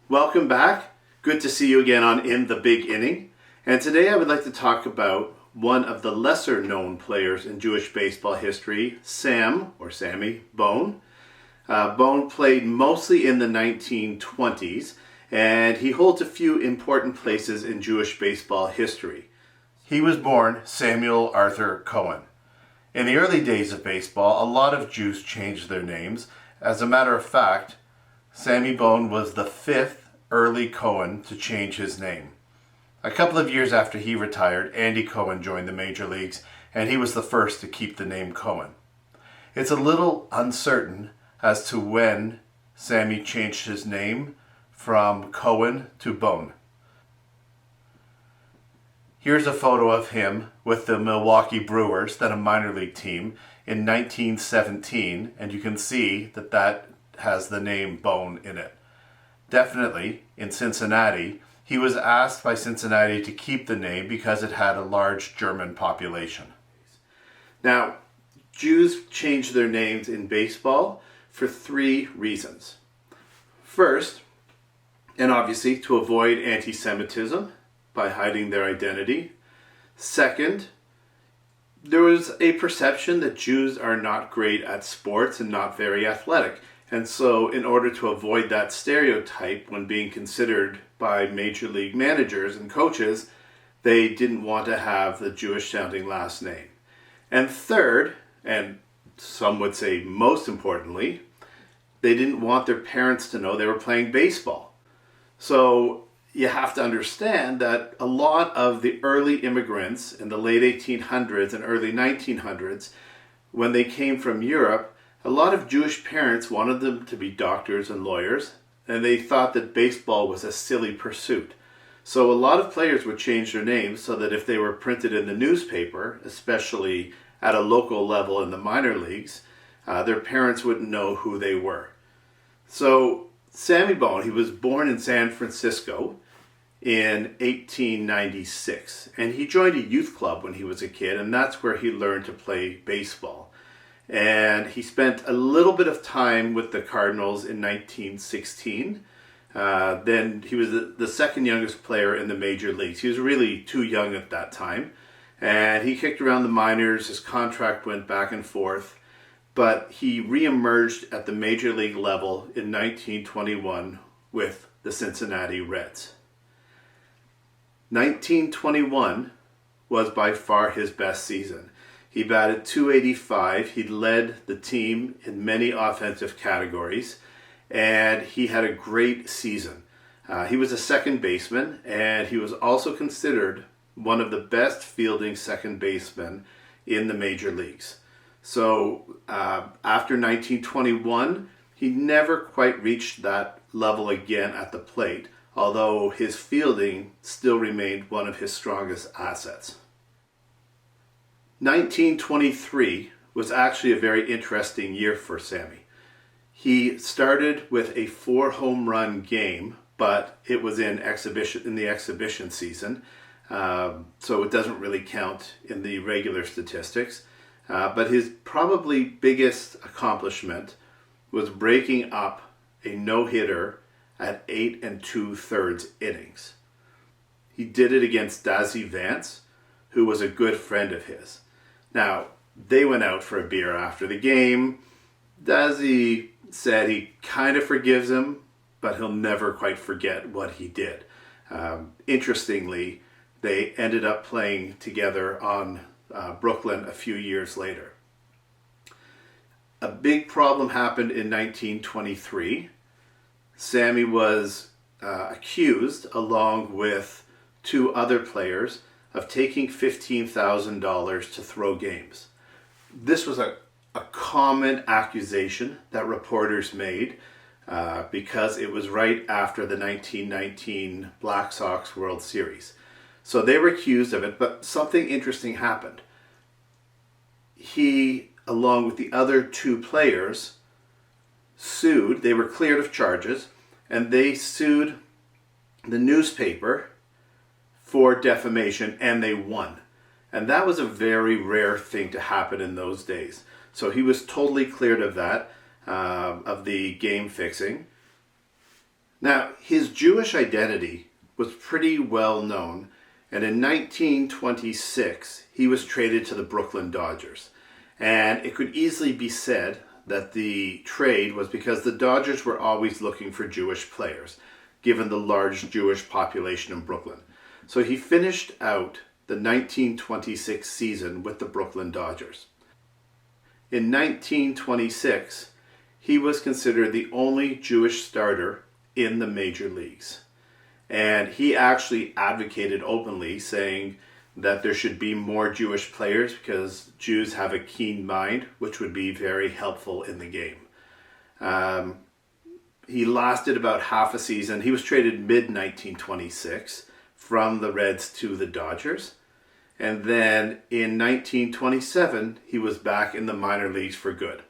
Welcome back. Good to see you again on In the Big Inning. And today I would like to talk about one of the lesser known players in Jewish baseball history, Sammy Bohne. Bohne played mostly in the 1920s, and he holds a few important places in Jewish baseball history. He was born Samuel Arthur Cohen. In the early days of baseball, a lot of Jews changed their names. As a matter of fact, Sammy Bohne was the fifth early Cohen to change his name. A couple of years after he retired, Andy Cohen joined the major leagues, and he was the first to keep the name Cohen. It's a little uncertain as to when Sammy changed his name from Cohen to Bohne. Here's a photo of him with the Milwaukee Brewers, then a minor league team, in 1917, and you can see that has the name Bohne in it. Definitely, in Cincinnati, he was asked by Cincinnati to keep the name because it had a large German population. Now, Jews changed their names in baseball for three reasons. First, and obviously to avoid anti-Semitism by hiding their identity. Second, there was a perception that Jews are not great at sports and not very athletic. And so in order to avoid that stereotype when being considered by major league managers and coaches, they didn't want to have the Jewish sounding last name. And third, and some would say most importantly, they didn't want their parents to know they were playing baseball. So you have to understand that a lot of the early immigrants in the late 1800s and early 1900s, when they came from Europe, a lot of Jewish parents wanted them to be doctors and lawyers, and they thought that baseball was a silly pursuit. So a lot of players would change their names so that if they were printed in the newspaper, especially at a local level in the minor leagues, their parents wouldn't know who they were. So Sammy Bohne, he was born in San Francisco in 1896, and he joined a youth club when he was a kid, and that's where he learned to play baseball. And he spent a little bit of time with the Cardinals in 1916. Then he was the second youngest player in the major leagues. He was really too young at that time. And he kicked around the minors. His contract went back and forth. But he reemerged at the major league level in 1921 with the Cincinnati Reds. 1921 was by far his best season. He batted .285. He led the team in many offensive categories, and he had a great season. He was a second baseman, and he was also considered one of the best fielding second basemen in the major leagues. So after 1921, he never quite reached that level again at the plate, although his fielding still remained one of his strongest assets. 1923 was actually a very interesting year for Sammy. He started with a 4 home run game, but it was in the exhibition season, so it doesn't really count in the regular statistics. But his probably biggest accomplishment was breaking up a no-hitter at 8 2/3 innings. He did it against Dazzy Vance, who was a good friend of his. Now, they went out for a beer after the game. Dazzy said he kind of forgives him, but he'll never quite forget what he did. Interestingly, they ended up playing together on Brooklyn a few years later. A big problem happened in 1923. Sammy was accused, along with 2 other players, of taking $15,000 to throw games. This was a common accusation that reporters made because it was right after the 1919 Black Sox World Series. So they were accused of it, but something interesting happened. He, along with the other 2 players, sued. They were cleared of charges, and they sued the newspaper for defamation, and they won. And that was a very rare thing to happen in those days. So he was totally cleared of that, of the game fixing. Now, his Jewish identity was pretty well known, and in 1926 he was traded to the Brooklyn Dodgers. And it could easily be said that the trade was because the Dodgers were always looking for Jewish players, given the large Jewish population in Brooklyn. So he finished out the 1926 season with the Brooklyn Dodgers. In 1926, he was considered the only Jewish starter in the major leagues. And he actually advocated openly, saying that there should be more Jewish players because Jews have a keen mind, which would be very helpful in the game. He lasted about half a season. He was traded mid-1926 from the Reds to the Dodgers. And then in 1927, he was back in the minor leagues for good.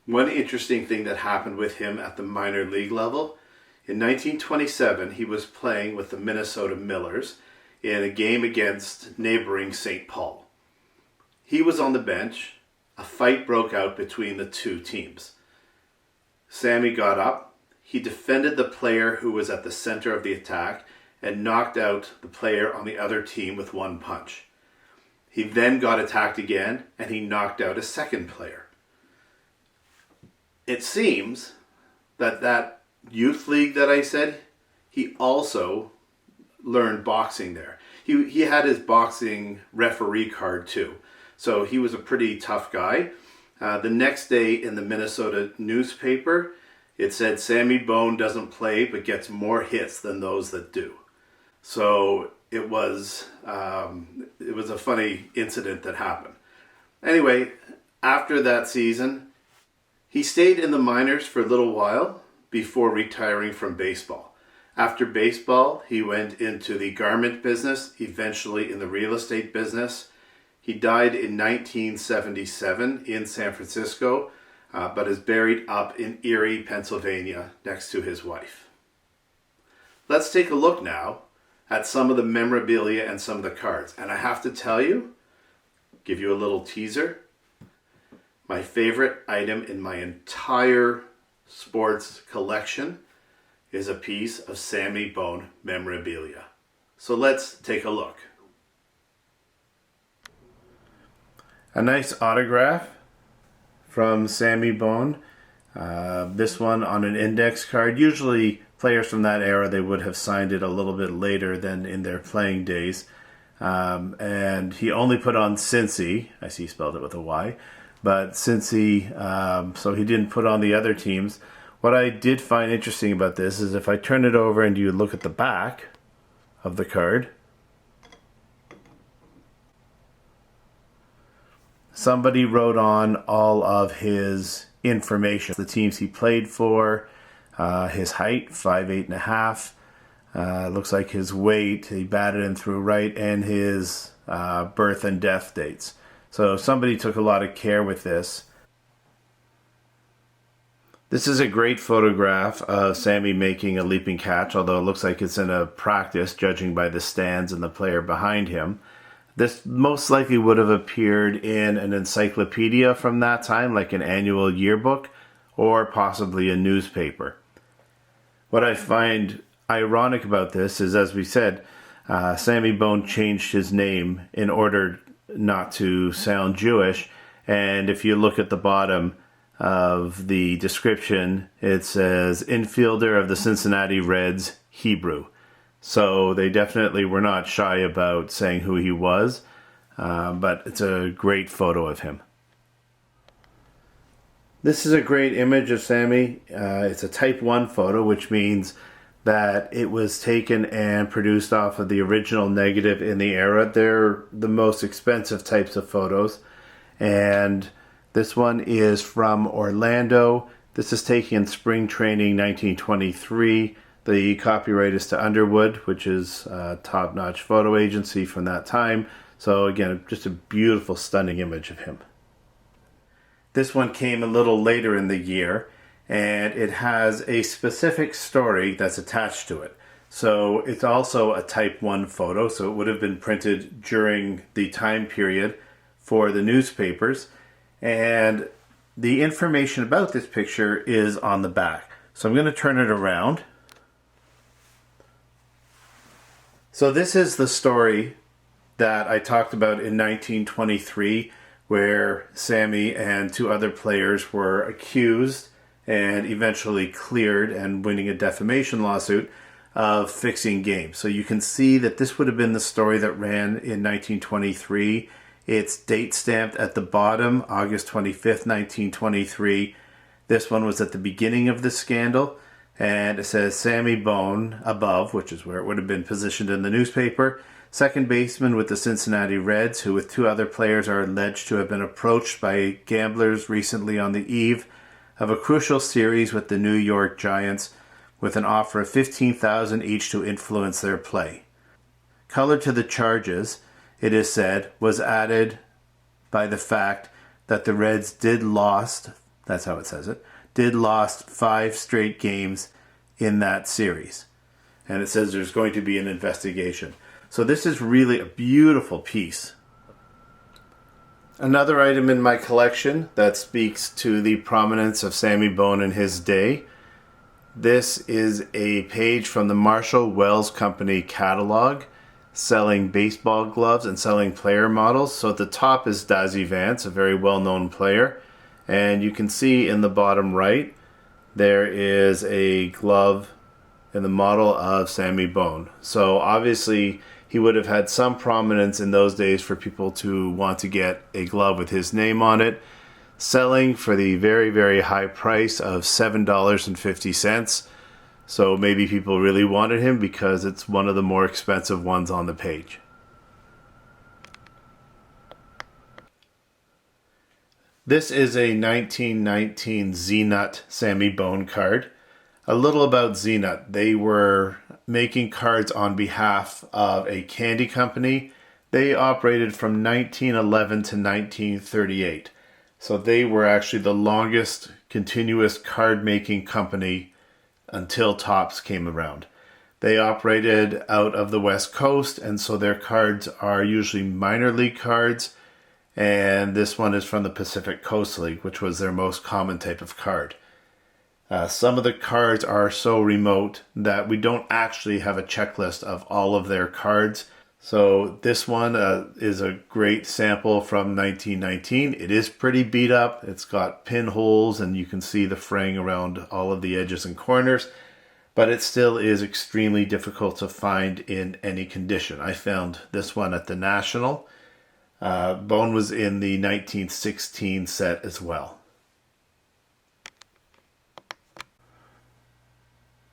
One interesting thing that happened with him at the minor league level, in 1927, he was playing with the Minnesota Millers in a game against neighboring St. Paul. He was on the bench. A fight broke out between the two teams. Sammy got up. He defended the player who was at the center of the attack and knocked out the player on the other team with one punch. He then got attacked again, and he knocked out a second player. It seems that youth league that I said, he also learned boxing there. He had his boxing referee card too. So he was a pretty tough guy. The next day in the Minnesota newspaper, it said Sammy Bohne doesn't play but gets more hits than those that do. So it was a funny incident that happened. Anyway, after that season, he stayed in the minors for a little while before retiring from baseball. After baseball, he went into the garment business, eventually in the real estate business. He died in 1977 in San Francisco, but is buried up in Erie, Pennsylvania, next to his wife. Let's take a look now at some of the memorabilia and some of the cards. And I have to tell you, give you a little teaser, my favorite item in my entire sports collection is a piece of Sammy Bohne memorabilia. So let's take a look. A nice autograph from Sammy Bohne. This one on an index card. Usually players from that era, they would have signed it a little bit later than in their playing days. And he only put on Cincy. I see he spelled it with a Y. But Cincy, so he didn't put on the other teams. What I did find interesting about this is if I turn it over and you look at the back of the card, somebody wrote on all of his information. The teams he played for, his height, 5'8.5". Looks like his weight, he batted and threw right, and his birth and death dates. So somebody took a lot of care with this. This is a great photograph of Sammy making a leaping catch, although it looks like it's in a practice, judging by the stands and the player behind him. This most likely would have appeared in an encyclopedia from that time, like an annual yearbook, or possibly a newspaper. What I find ironic about this is, as we said, Sammy Bohne changed his name in order not to sound Jewish, and if you look at the bottom of the description, it says infielder of the Cincinnati Reds, Hebrew. So they definitely were not shy about saying who he was, but it's a great photo of him. This is a great image of Sammy. It's a type 1 photo, which means that it was taken and produced off of the original negative in the era. They're the most expensive types of photos. And this one is from Orlando. This is taken in spring training 1923. The copyright is to Underwood, which is a top-notch photo agency from that time. So again, just a beautiful, stunning image of him. This one came a little later in the year, and it has a specific story that's attached to it. So it's also a type 1 photo, so it would have been printed during the time period for the newspapers. And the information about this picture is on the back. So I'm going to turn it around So this is the story that I talked about in 1923, where Sammy and two other players were accused and eventually cleared and winning a defamation lawsuit of fixing games. So you can see that this would have been the story that ran in 1923. It's date stamped at the bottom, August 25th, 1923. This one was at the beginning of the scandal, and it says Sammy Bohne above, which is where it would have been positioned in the newspaper. Second baseman with the Cincinnati Reds, who with two other players are alleged to have been approached by gamblers recently on the eve of a crucial series with the New York Giants with an offer of $15,000 each to influence their play. Color to the charges, it is said, was added by the fact that the Reds did lost 5 straight games in that series. And it says there's going to be an investigation. So this is really a beautiful piece. Another item in my collection that speaks to the prominence of Sammy Bohne in his day. This is a page from the Marshall Wells Company catalog selling baseball gloves and selling player models. So at the top is Dazzy Vance, a very well-known player. And you can see in the bottom right, there is a glove in the model of Sammy Bohne. So obviously he would have had some prominence in those days for people to want to get a glove with his name on it, selling for the very, very high price of $7.50. So maybe people really wanted him because it's one of the more expensive ones on the page. This is a 1919 Z-Nut Sammy Bohne card. A little about Z-Nut. They were making cards on behalf of a candy company. They operated from 1911 to 1938. So they were actually the longest continuous card making company until Topps came around. They operated out of the West Coast, and so their cards are usually minor league cards. And this one is from the Pacific Coast League, which was their most common type of card. Some of the cards are so remote that we don't actually have a checklist of all of their cards. So this one is a great sample from 1919. It is pretty beat up. It's got pinholes and you can see the fraying around all of the edges and corners. But it still is extremely difficult to find in any condition. I found this one at the National. Bohne was in the 1916 set as well.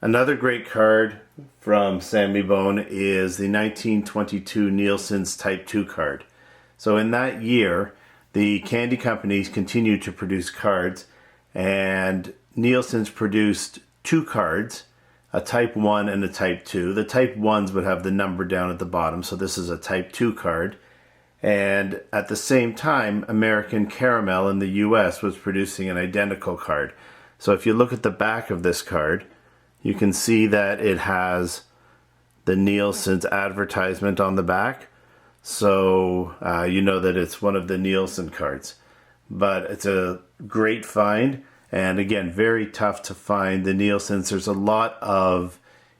Another great card from Sammy Bohne is the 1922 Nielsen's Type 2 card. So in that year, the candy companies continued to produce cards, and Nielsen's produced 2 cards, a Type 1 and a Type 2. The Type 1s would have the number down at the bottom, so this is a Type 2 card. And at the same time, American Caramel in the US was producing an identical card. So if you look at the back of this card, you can see that it has the Nielsen's advertisement on the back. So you know that it's one of the Nielsen cards. But it's a great find. And again, very tough to find the Nielsen's. There's a lot of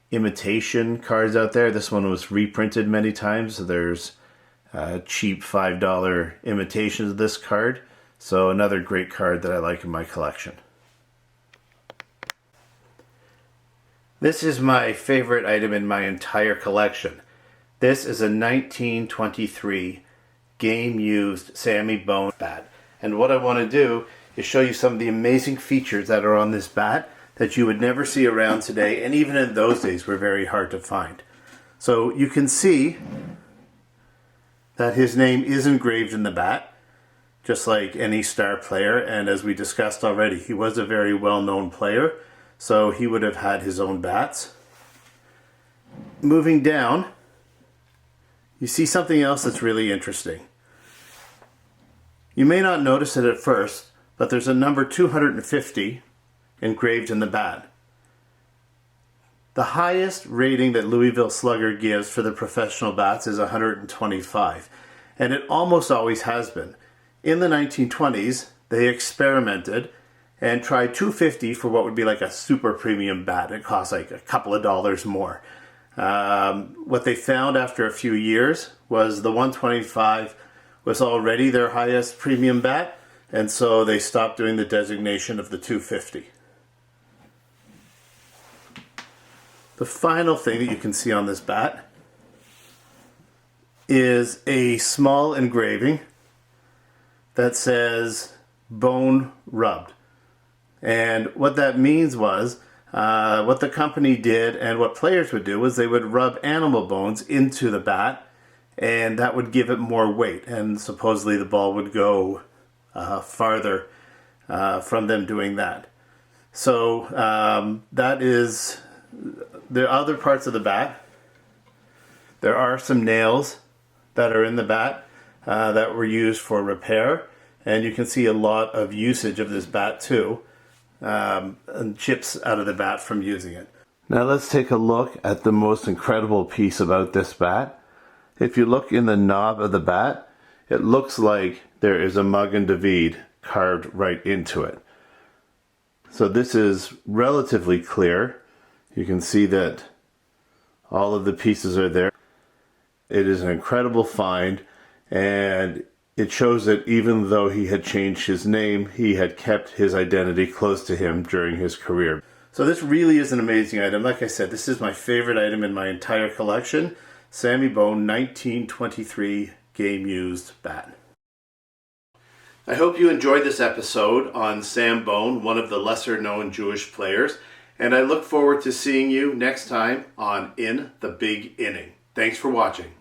imitation cards out there. This one was reprinted many times. So there's cheap $5 imitations of this card. So another great card that I like in my collection. This is my favorite item in my entire collection. This is a 1923 game-used Sammy Bohne bat. And what I want to do is show you some of the amazing features that are on this bat that you would never see around today, and even in those days were very hard to find. So you can see that his name is engraved in the bat, just like any star player, and as we discussed already, he was a very well-known player. So he would have had his own bats. Moving down, you see something else that's really interesting. You may not notice it at first, but there's a number 250 engraved in the bat. The highest rating that Louisville Slugger gives for the professional bats is 125, and it almost always has been. In the 1920s, they experimented and tried 250 for what would be like a super premium bat. It costs like a couple of dollars more. What they found after a few years was the 125 was already their highest premium bat, and so they stopped doing the designation of the 250. The final thing that you can see on this bat is a small engraving that says Bohne rubbed. And what that means was, what the company did and what players would do was they would rub animal bones into the bat, and that would give it more weight, and supposedly the ball would go farther from them doing that. So that is the other parts of the bat. There are some nails that are in the bat that were used for repair, and you can see a lot of usage of this bat too, and chips out of the bat from using it. Now let's take a look at the most incredible piece about this bat. If you look in the knob of the bat, it looks like there is a Magen David carved right into it. So this is relatively clear. You can see that all of the pieces are there. It is an incredible find, and it shows that even though he had changed his name, he had kept his identity close to him during his career. So this really is an amazing item. Like I said, this is my favorite item in my entire collection. Sammy Bohne 1923 game used bat. I hope you enjoyed this episode on Sam Bohne, one of the lesser known Jewish players, and I look forward to seeing you next time on In the Big Inning. Thanks for watching.